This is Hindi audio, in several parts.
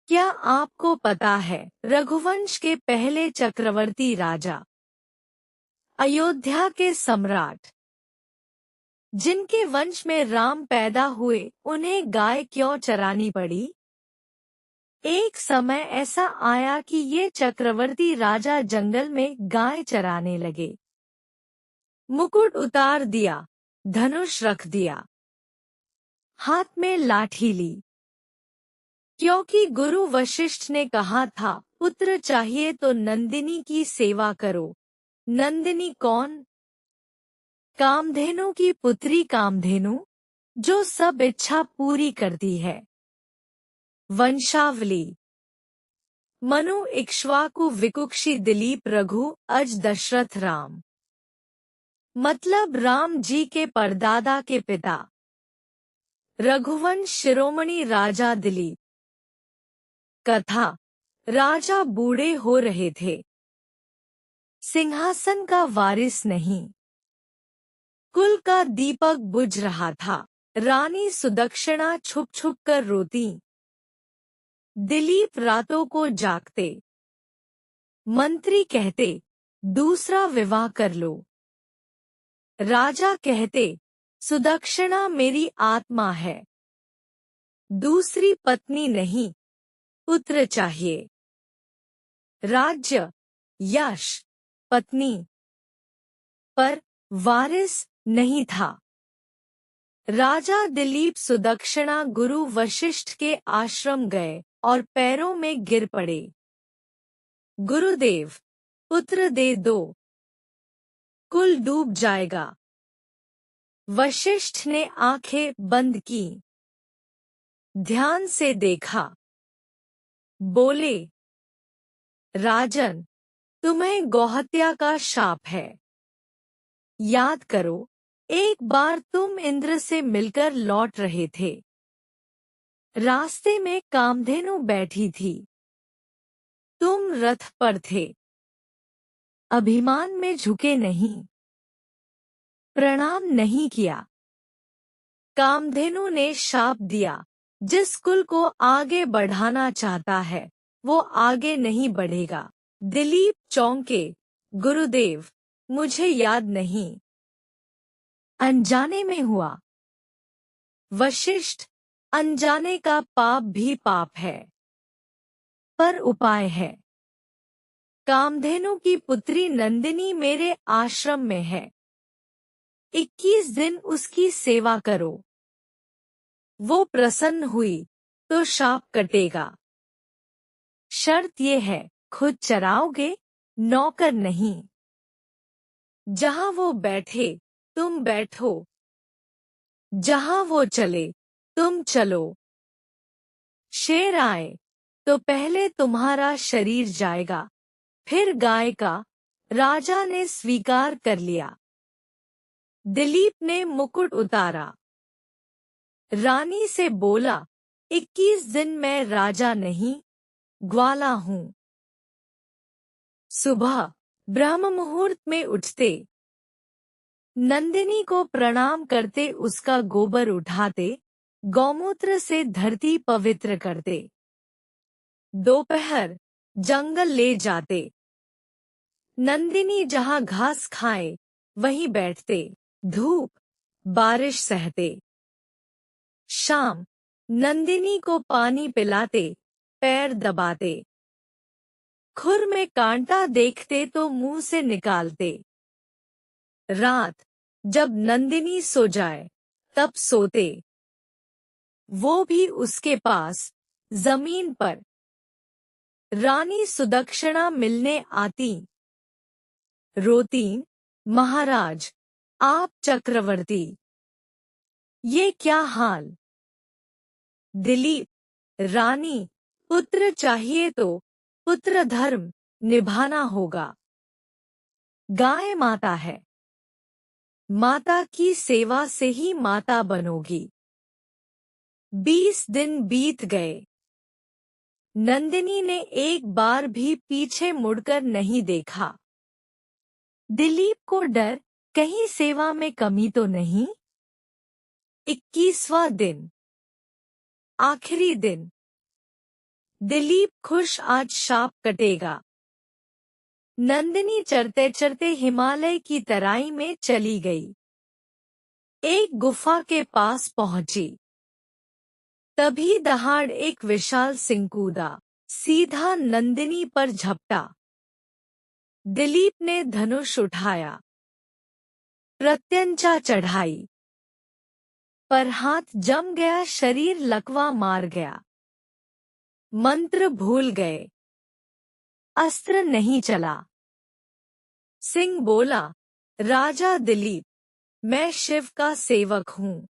क्या आपको पता है रघुवंश के पहले चक्रवर्ती राजा, अयोध्या के सम्राट, जिनके वंश में राम पैदा हुए, उन्हें गाय क्यों चरानी पड़ी? एक समय ऐसा आया कि ये चक्रवर्ती राजा जंगल में गाय चराने लगे। मुकुट उतार दिया, धनुष रख दिया, हाथ में लाठी ली, क्योंकि गुरु वशिष्ठ ने कहा था पुत्र चाहिए तो नंदिनी की सेवा करो। नंदिनी कौन? कामधेनु की पुत्री कामधेनु, जो सब इच्छा पूरी करती है। वंशावली: मनु इक्ष्वाकु विकुक्षी दिलीप रघु अज दशरथ राम। मतलब राम जी के परदादा के पिता। रघुवंश शिरोमणि राजा दिलीप। कथा: राजा बूढ़े हो रहे थे, सिंहासन का वारिस नहीं, कुल का दीपक बुझ रहा था। रानी सुदक्षिणा छुप छुप कर रोती, दिलीप रातों को जागते। मंत्री कहते दूसरा विवाह कर लो। राजा कहते सुदक्षिणा मेरी आत्मा है, दूसरी पत्नी नहीं, पुत्र चाहिए। राज्य, यश, पत्नी, पर वारिस नहीं था। राजा दिलीप सुदक्षिणा गुरु वशिष्ठ के आश्रम गए और पैरों में गिर पड़े। गुरुदेव, पुत्र दे दो, कुल डूब जाएगा। वशिष्ठ ने आंखें बंद की, ध्यान से देखा, बोले, राजन, तुम्हें गौहत्या का शाप है। याद करो, एक बार तुम इंद्र से मिलकर लौट रहे थे। रास्ते में कामधेनु बैठी थी, तुम रथ पर थे। अभिमान में झुके नहीं, प्रणाम नहीं किया। कामधेनु ने शाप दिया, जिस कुल को आगे बढ़ाना चाहता है, वो आगे नहीं बढ़ेगा। दिलीप चौंके, गुरुदेव, मुझे याद नहीं, अनजाने में हुआ। वशिष्ठ, अनजाने का पाप भी पाप है, पर उपाय है। कामधेनु की पुत्री नंदिनी मेरे आश्रम में है, 21 दिन उसकी सेवा करो। वो प्रसन्न हुई तो शाप कटेगा। शर्त ये है, खुद चराओगे, नौकर नहीं। जहां वो बैठे तुम बैठो, जहां वो चले तुम चलो। शेर आए तो पहले तुम्हारा शरीर जाएगा, फिर गाय का। राजा ने स्वीकार कर लिया। दिलीप ने मुकुट उतारा, रानी से बोला, 21 दिन मैं राजा नहीं, ग्वाला हूं। सुबह ब्रह्म मुहूर्त में उठते, नंदिनी को प्रणाम करते, उसका गोबर उठाते, गौमूत्र से धरती पवित्र करते। दोपहर जंगल ले जाते, नंदिनी जहां घास खाए वहीं बैठते, धूप बारिश सहते। शाम नंदिनी को पानी पिलाते, पैर दबाते। खुर में कांटा देखते तो मुंह से निकालते। रात जब नंदिनी सो जाए तब सोते, वो भी उसके पास, जमीन पर। रानी सुदक्षिणा मिलने आती, रोती, महाराज, आप चक्रवर्ती, ये क्या हाल? दिलीप, रानी, पुत्र चाहिए तो पुत्र धर्म निभाना होगा। गाय माता है, माता की सेवा से ही माता बनोगी। 20 दिन बीत गए, नंदिनी ने एक बार भी पीछे मुड़कर नहीं देखा। दिलीप को डर, कहीं सेवा में कमी तो नहीं। 21वां दिन, आखिरी दिन। दिलीप खुश, आज शाप कटेगा। नंदिनी चरते चरते हिमालय की तराई में चली गई। एक गुफा के पास पहुंची। तभी दहाड़ एक विशाल सिंह कूदा, सीधा नंदिनी पर झपटा। दिलीप ने धनुष उठाया, प्रत्यंचा चढ़ाई, पर हाथ जम गया, शरीर लकवा मार गया। मंत्र भूल गए, अस्त्र नहीं चला। सिंह बोला, राजा दिलीप, मैं शिव का सेवक हूँ,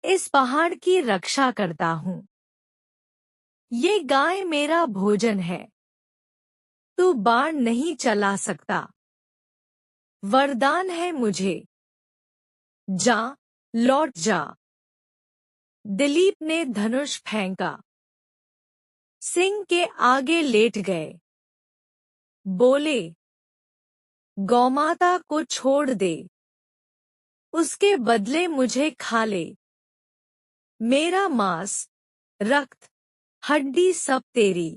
इस पहाड़ की रक्षा करता हूँ। ये गाय मेरा भोजन है, तू बाण नहीं चला सकता। वरदान है मुझे, जा, लौट जा। दिलीप ने धनुष फेंका, सिंह के आगे लेट गए। बोले, गौमाता को छोड़ दे, उसके बदले मुझे खा ले। मेरा मांस, रक्त, हड्डी सब तेरी,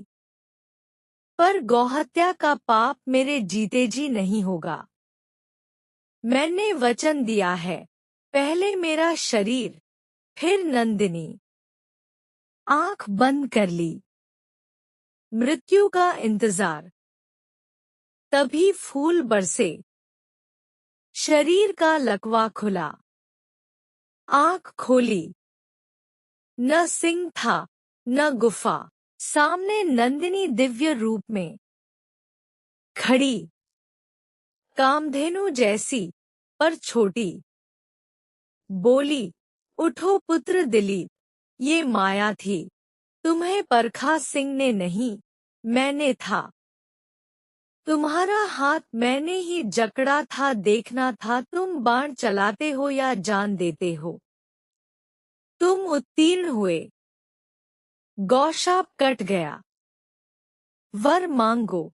पर गौहत्या का पाप मेरे जीते जी नहीं होगा। मैंने वचन दिया है, पहले मेरा शरीर, फिर नंदिनी। आंख बंद कर ली, मृत्यु का इंतजार। तभी फूल बरसे, शरीर का लकवा खुला। आंख खोली, न सिंह था, न गुफा। सामने नंदिनी दिव्य रूप में खड़ी, कामधेनु जैसी, पर छोटी। बोली, उठो पुत्र दिलीप, ये माया थी, तुम्हें परखा सिंह ने नहीं, मैंने था। तुम्हारा हाथ मैंने ही जकड़ा था, देखना था तुम बाण चलाते हो या जान देते हो। तुम उत्तीर्ण हुए, गौशाप कट गया। वर मांगो।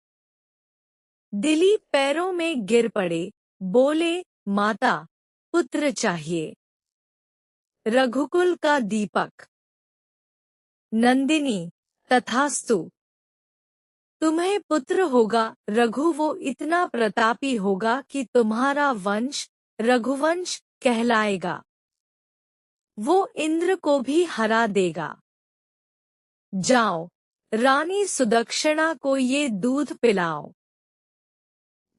दिलीप पैरों में गिर पड़े, बोले, माता, पुत्र चाहिए, रघुकुल का दीपक। नंदिनी, तथास्तु। तुम्हें पुत्र होगा, रघु, वो इतना प्रतापी होगा कि तुम्हारा वंश रघुवंश कहलाएगा। वो इंद्र को भी हरा देगा। जाओ, रानी सुदक्षिणा को ये दूध पिलाओ।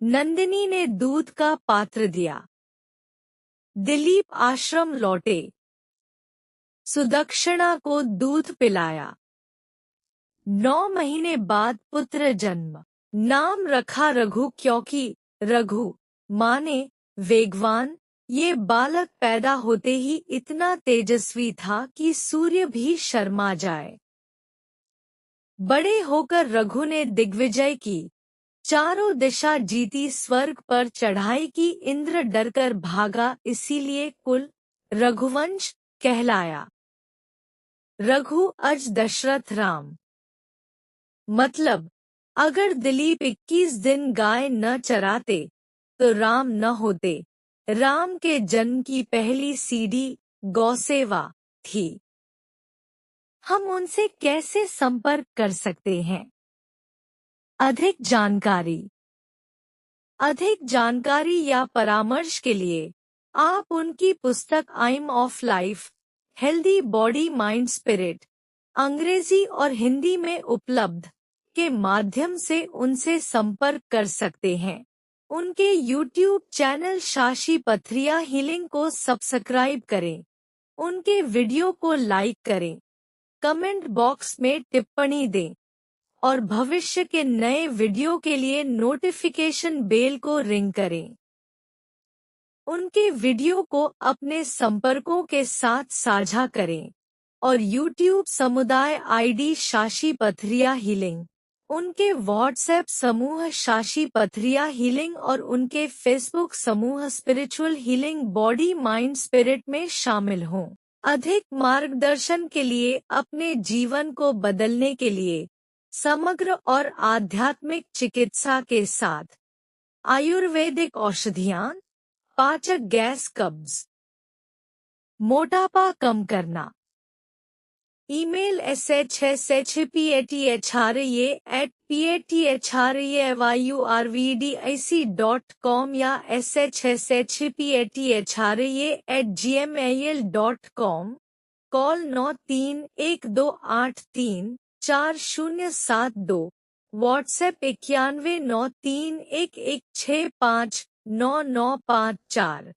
नंदिनी ने दूध का पात्र दिया। दिलीप आश्रम लौटे, सुदक्षिणा को दूध पिलाया। 9 महीने बाद पुत्र जन्म। नाम रखा रघु, क्योंकि रघु माने वेगवान। ये बालक पैदा होते ही इतना तेजस्वी था कि सूर्य भी शर्मा जाए। बड़े होकर रघु ने दिग्विजय की, चारों दिशा जीती, स्वर्ग पर चढ़ाई की, इंद्र डरकर भागा, इसीलिए कुल रघुवंश कहलाया। रघु अज दशरथ राम। मतलब, अगर दिलीप 21 दिन गाय न चराते तो राम न होते। राम के जन्म की पहली सीढ़ी गौसेवा थी। हम उनसे कैसे संपर्क कर सकते हैं? अधिक जानकारी या परामर्श के लिए आप उनकी पुस्तक आइम of life, healthy body mind spirit, अंग्रेजी और हिंदी में उपलब्ध, के माध्यम से उनसे संपर्क कर सकते हैं। उनके YouTube चैनल शाशी पथरिया हीलिंग को सब्सक्राइब करें। उनके वीडियो को लाइक करें, कमेंट बॉक्स में टिप्पणी दें और भविष्य के नए वीडियो के लिए नोटिफिकेशन बेल को रिंग करें। उनके वीडियो को अपने संपर्कों के साथ साझा करें और YouTube समुदाय ID शाशी पथरिया हीलिंग, उनके व्हाट्सएप समूह शाशी पथरिया हीलिंग और उनके फेसबुक समूह spiritual healing body mind spirit में शामिल हों। अधिक मार्गदर्शन के लिए, अपने जीवन को बदलने के लिए, समग्र और आध्यात्मिक चिकित्सा के साथ आयुर्वेदिक औषधियां, पाचक, गैस, कब्ज, मोटापा कम करना, ईमेल shshpathrya@pathrayurvdic.com या shshpathrya@gmail.com। कॉल 9312834072। व्हाट्सएप 919311659954।